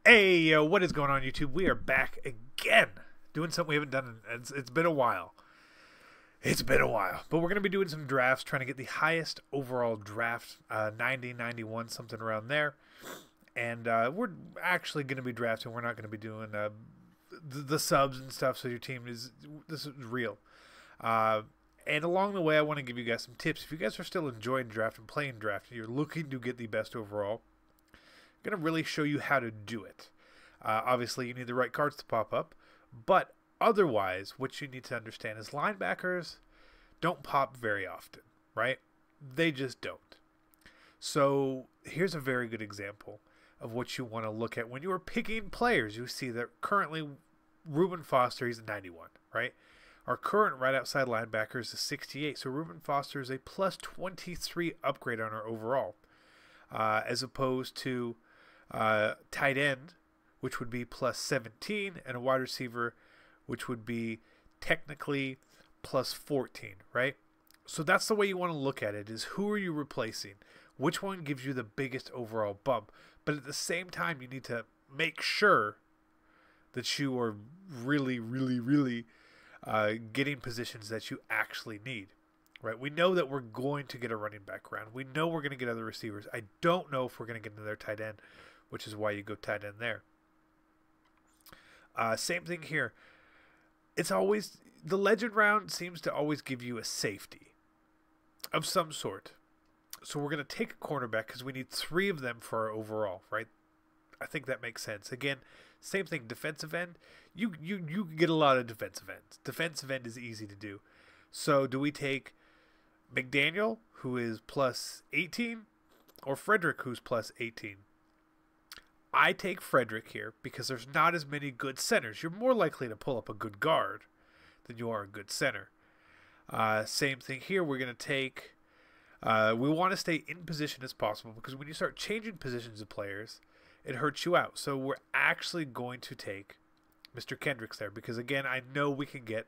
Hey, yo, what is going on, YouTube? We are back again, doing something we haven't done. It's been a while. It's been a while. But we're going to be doing some drafts, trying to get the highest overall draft, 90, 91, something around there. And we're actually going to be drafting. We're not going to be doing the subs and stuff, so your team is, this is real. And along the way, I want to give you guys some tips. If you guys are still enjoying draft and playing draft, and you're looking to get the best overall, I'm going to really show you how to do it. Obviously, you need the right cards to pop up, but otherwise, what you need to understand is linebackers don't pop very often, right? They just don't. So here's a very good example of what you want to look at when you are picking players. You see that currently Reuben Foster, he's a 91, right? Our current right outside linebacker is a 68, so Reuben Foster is a plus 23 upgrade on our overall, as opposed to tight end, which would be plus 17, and a wide receiver, which would be technically plus 14, right? So that's the way you want to look at it, is who are you replacing? Which one gives you the biggest overall bump? But at the same time, you need to make sure that you are really, really, really getting positions that you actually need. Right, we know that we're going to get a running back round. We know we're going to get other receivers. I don't know if we're going to get another tight end, which is why you go tight end there. Same thing here. It's always, the legend round seems to always give you a safety of some sort. So we're going to take a cornerback because we need 3 of them for our overall, right? I think that makes sense. Again, same thing, defensive end. You can get a lot of defensive ends. Defensive end is easy to do. So do we take McDaniel, who is plus 18, or Frederick, who's plus 18? I take Frederick here because there's not as many good centers. You're more likely to pull up a good guard than you are a good center. Same thing here. We're going to take, we want to stay in position as possible because when you start changing positions of players, it hurts you out. So we're actually going to take Mr. Kendricks there because, again, I know we can get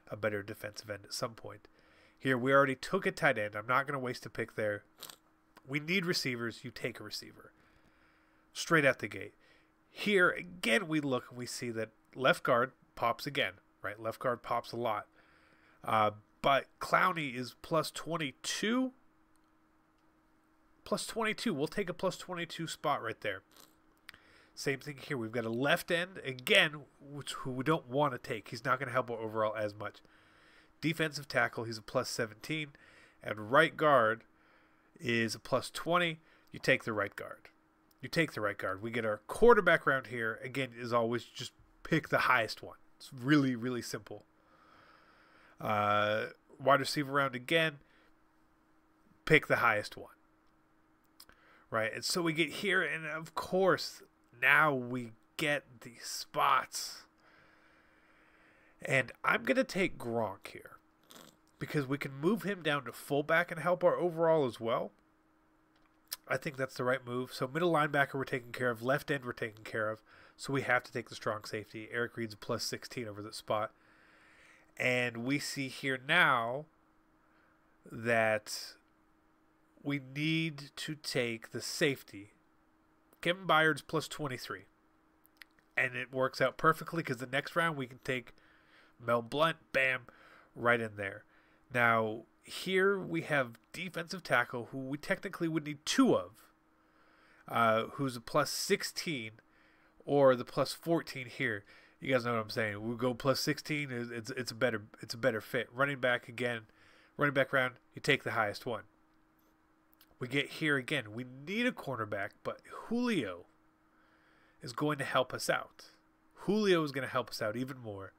a better defensive end at some point. Here, we already took a tight end. I'm not going to waste a pick there. We need receivers. You take a receiver. Straight out the gate. Here, again, we look and we see that left guard pops again, right? Left guard pops a lot. But Clowney is plus 22. Plus 22. We'll take a plus 22 spot right there. Same thing here. We've got a left end, again, who we don't want to take. He's not going to help our overall as much. Defensive tackle, he's a plus 17. And right guard is a plus 20. You take the right guard. You take the right guard. We get our quarterback round here. Again, is always just pick the highest one. It's really, really simple. Wide receiver round again. Pick the highest one. Right? And so we get here, and of course, now we get these spots. And I'm going to take Gronk here because we can move him down to fullback and help our overall as well. I think that's the right move. So middle linebacker we're taking care of. Left end we're taking care of. So we have to take the strong safety. Eric Reed's plus 16 over that spot. And we see here now that we need to take the safety. Kevin Byard's plus 23. And it works out perfectly because the next round we can take Mel Blount, bam, right in there. Now, here we have defensive tackle, who we technically would need 2 of, who's a plus 16, or the plus 14 here. You guys know what I'm saying. We'll go plus 16. It's a better fit. Running back again, running back round. You take the highest one. We get here again. We need a cornerback, but Julio is going to help us out. Julio is going to help us out even more.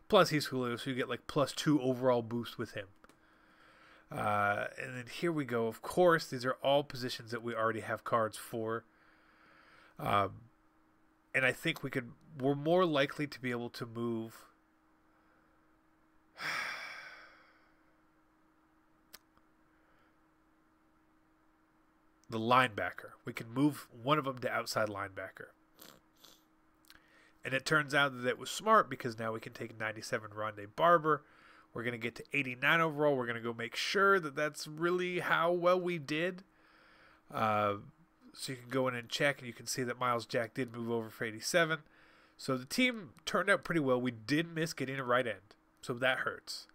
Plus, he's Julio, so you get like plus 2 overall boost with him. And then here we go. Of course, these are all positions that we already have cards for. And I think we're more likely to be able to move the linebacker. We can move one of them to outside linebacker. And it turns out that it was smart because now we can take 97 Rondé Barber. We're going to get to 89 overall. We're going to go make sure that that's really how well we did. So you can go in and check, and you can see that Miles Jack did move over for 87. So the team turned out pretty well. We did miss getting a right end, so that hurts.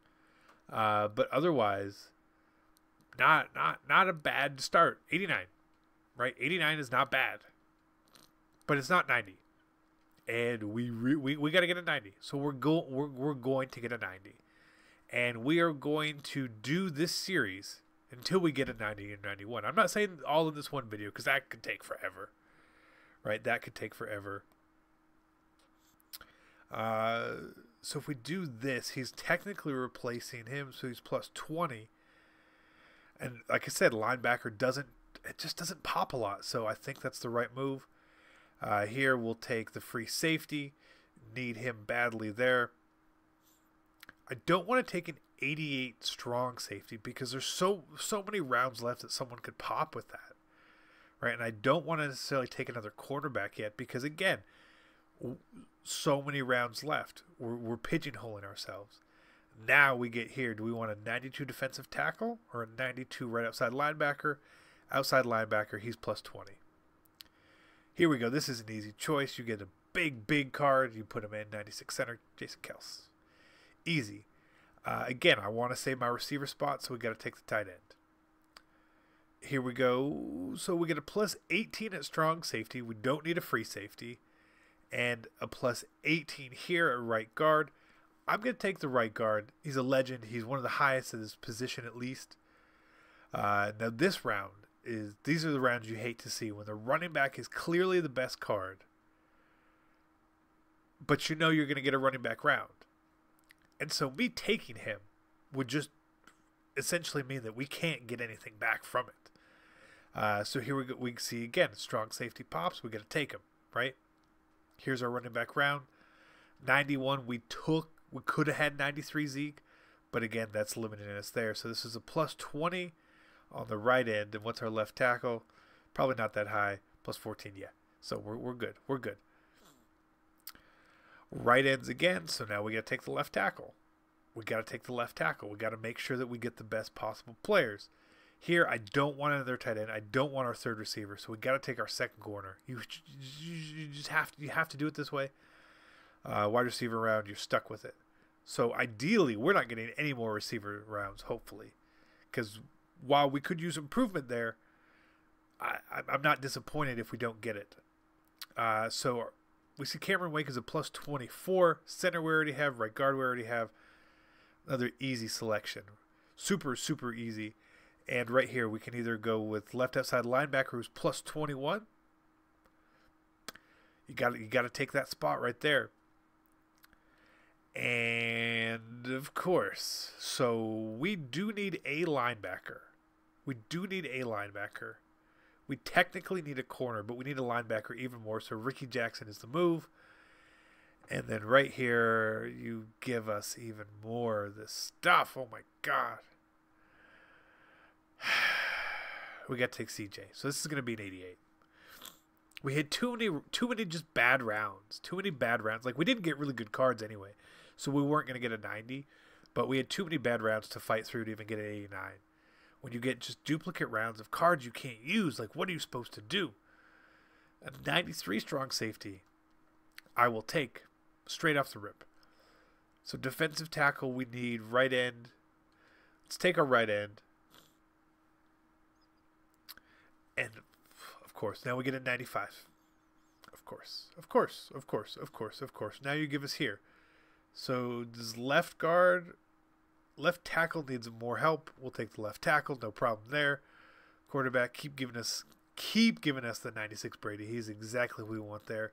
But otherwise, not a bad start. 89, right? 89 is not bad, but it's not 90. And we got to get a 90. So we're going to get a 90. And we are going to do this series until we get a 90 and 91. I'm not saying all in this one video because that could take forever. Right? That could take forever. So if we do this, he's technically replacing him, so he's plus 20. And like I said, linebacker just doesn't pop a lot. So I think that's the right move. Here we'll take the free safety. Need him badly there. I don't want to take an 88 strong safety because there's so many rounds left that someone could pop with that. Right? And I don't want to necessarily take another cornerback yet because, again, so many rounds left. We're pigeonholing ourselves. Now we get here. Do we want a 92 defensive tackle or a 92 right outside linebacker? Outside linebacker, he's plus 20. Here we go. This is an easy choice. You get a big card. You put him in 96 center, Jason Kels. Easy. Again, I want to save my receiver spot, so we got to take the tight end. Here we go. So we get a plus 18 at strong safety. We don't need a free safety. And a plus 18 here at right guard. I'm going to take the right guard. He's a legend. He's one of the highest at his position at least. Now this round these are the rounds you hate to see when the running back is clearly the best card. But you know you're going to get a running back round. And so me taking him would just essentially mean that we can't get anything back from it. So here we go. We see again, strong safety pops. We got to take him, right? Here's our running back round. 91 we could have had 93 Zeke, but again, that's limiting us there. So this is a plus 20 on the right end. And what's our left tackle? Probably not that high. Plus 14, yeah. So we're good. We're good. Right ends again, so now we got to take the left tackle. We got to take the left tackle. We got to make sure that we get the best possible players. Here, I don't want another tight end. I don't want our third receiver, so we got to take our second corner. You just have to do it this way. Wide receiver round, you're stuck with it. So ideally, we're not getting any more receiver rounds, hopefully, because while we could use improvement there, I'm not disappointed if we don't get it. So we see Cameron Wake is a plus 24. Center we already have. Right guard we already have. Another easy selection. Super easy. And right here we can either go with left outside linebacker who's plus 21. You got to take that spot right there. And of course, so we do need a linebacker. We technically need a corner, but we need a linebacker even more. So Ricky Jackson is the move. And then right here, you give us even more of this stuff. Oh my God. We got to take CJ. So this is going to be an 88. We had too many just bad rounds. Too many bad rounds. Like, we didn't get really good cards anyway. So we weren't going to get a 90. But we had too many bad rounds to fight through to even get an 89. When you get just duplicate rounds of cards you can't use, like, what are you supposed to do? A 93 strong safety, I will take straight off the rip. So defensive tackle, we need right end. Let's take our right end. And, of course, now we get a 95. Of course. Now you give us here. So does left guard... Left tackle needs more help. We'll take the left tackle. No problem there. Quarterback, keep giving us the 96 Brady. He's exactly what we want there.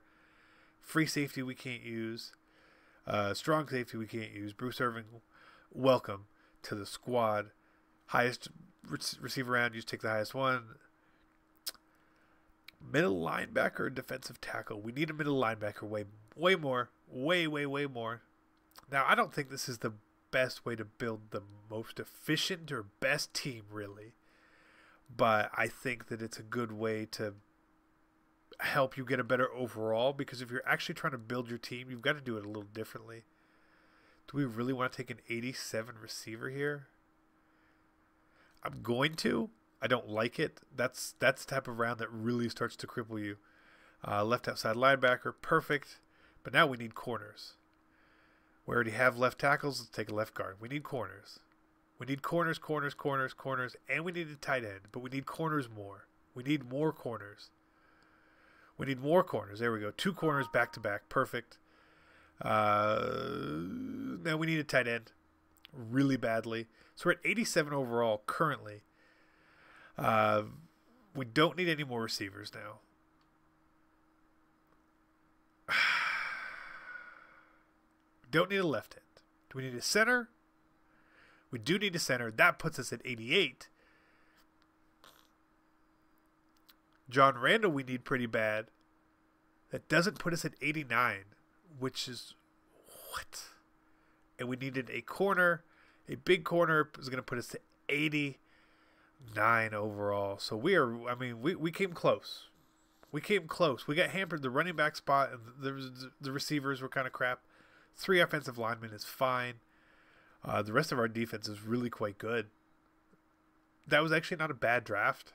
Free safety we can't use. Strong safety we can't use. Bruce Irvin, welcome to the squad. Highest receiver round. You just take the highest one. Middle linebacker, defensive tackle. We need a middle linebacker way more. Way more. Now, I don't think this is the best way to build the most efficient or best team, really, but I think that it's a good way to help you get a better overall, because if you're actually trying to build your team, you've got to do it a little differently. Do we really want to take an 87 receiver here? I'm going to. I don't like it. That's the type of round that really starts to cripple you. Left outside linebacker, perfect. But now we need corners. We already have left tackles. Let's take a left guard. We need corners. We need corners, and we need a tight end. But we need corners more. We need more corners. We need more corners. There we go. 2 corners back to back. Perfect. Now we need a tight end really badly. So we're at 87 overall currently. We don't need any more receivers now. Don't need a left end. Do we need a center? We do need a center. That puts us at 88. John Randall we need pretty bad. That doesn't put us at 89, which is what? And we needed a corner. A big corner is going to put us to 89 overall. So we came close. We came close. We got hampered the running back spot, and the receivers were kind of crap. 3 offensive linemen is fine. The rest of our defense is really quite good. That was actually not a bad draft.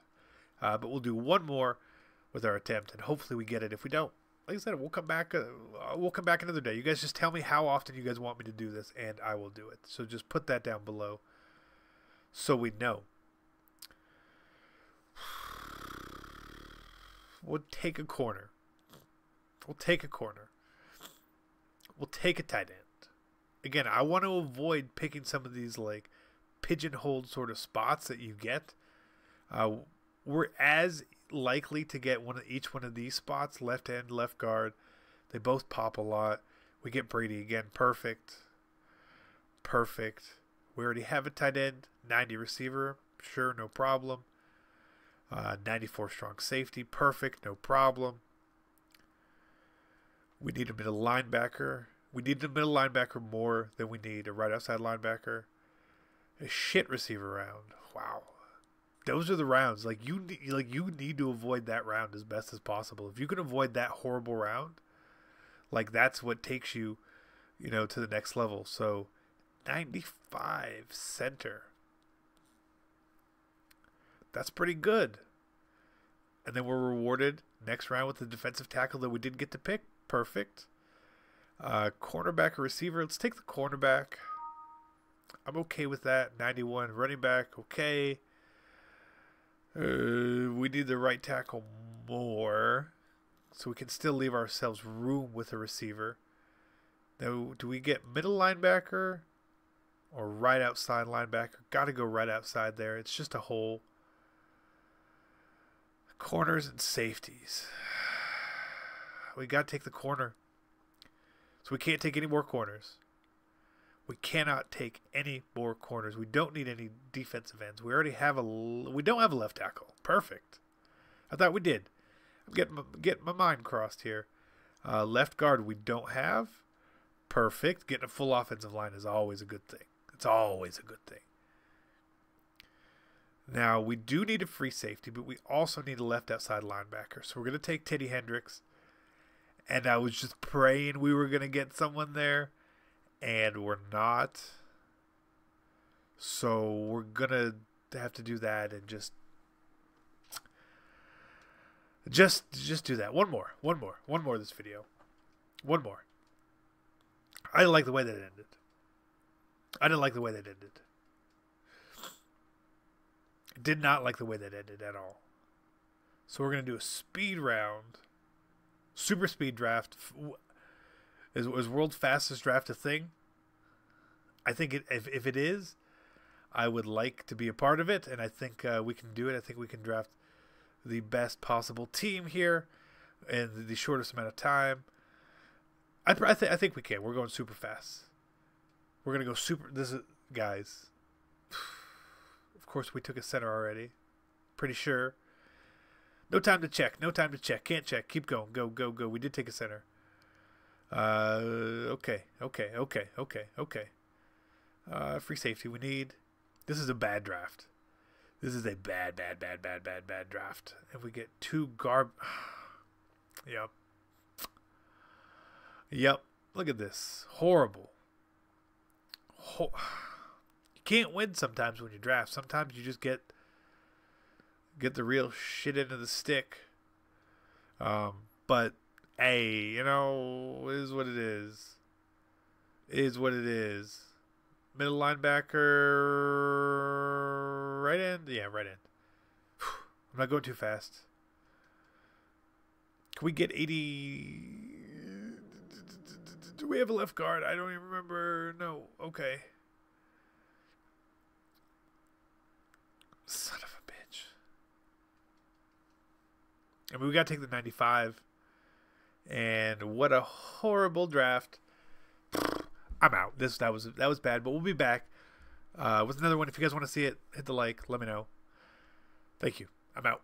But we'll do one more with our attempt, and hopefully we get it. If we don't, like I said, we'll come back. We'll come back another day. You guys just tell me how often you guys want me to do this, and I will do it. So just put that down below, so we know. We'll take a corner. We'll take a corner. We'll take a tight end. Again, I want to avoid picking some of these like pigeonholed sort of spots that you get. We're as likely to get each one of these spots, left end, left guard. They both pop a lot. We get Brady again, perfect. Perfect. We already have a tight end, 90 receiver, sure, no problem. 94 strong safety, perfect, no problem. We need a middle linebacker. We need a middle linebacker more than we need a right outside linebacker. A shit receiver round. Wow. Those are the rounds. You need to avoid that round as best as possible. If you can avoid that horrible round, that's what takes you, to the next level. So 95 center. That's pretty good. And then we're rewarded next round with the defensive tackle that we didn't get to pick. Perfect. Cornerback or receiver. Let's take the cornerback. I'm okay with that. 91 running back. Okay. We need the right tackle more, so we can still leave ourselves room with a receiver. Now, do we get middle linebacker or right outside linebacker? Got to go right outside there. It's just a hole. Corners and safeties. We got to take the corner. So we can't take any more corners. We cannot take any more corners. We don't need any defensive ends. We already have we don't have a left tackle. Perfect. I thought we did. I'm getting my mind crossed here. Left guard we don't have. Perfect. Getting a full offensive line is always a good thing. It's always a good thing. Now, we do need a free safety, but we also need a left outside linebacker. So we're going to take Teddy Hendricks. And I was just praying we were going to get someone there. And we're not. So we're going to have to do that and just do that. One more this video. One more. I didn't like the way that it ended. Did not like the way that ended at all. So we're going to do a speed round. Super speed draft. Is world's fastest draft a thing? I think if it is, I would like to be a part of it, and I think we can do it. I think we can draft the best possible team here in the shortest amount of time. I think we can. We're going super fast. We're gonna go super. This is guys. Of course, we took a center already. Pretty sure. No time to check. Can't check. Keep going. Go. We did take a center. Okay. Free safety we need. This is a bad draft. This is a bad draft. And we get 2 Yep. Look at this. Horrible. You can't win sometimes when you draft. Sometimes you just get Get the real shit into the stick. But hey, you know, is what it is. Is what it is. Middle linebacker, right end? Yeah, right end. I'm not going too fast. Can we get 80? Do we have a left guard? I don't even remember. No. Okay. Son of a bitch. I mean, we got to take the 95. And what a horrible draft. I'm out. That was bad, but we'll be back with another one. If you guys want to see it, hit the like. Let me know. Thank you. I'm out.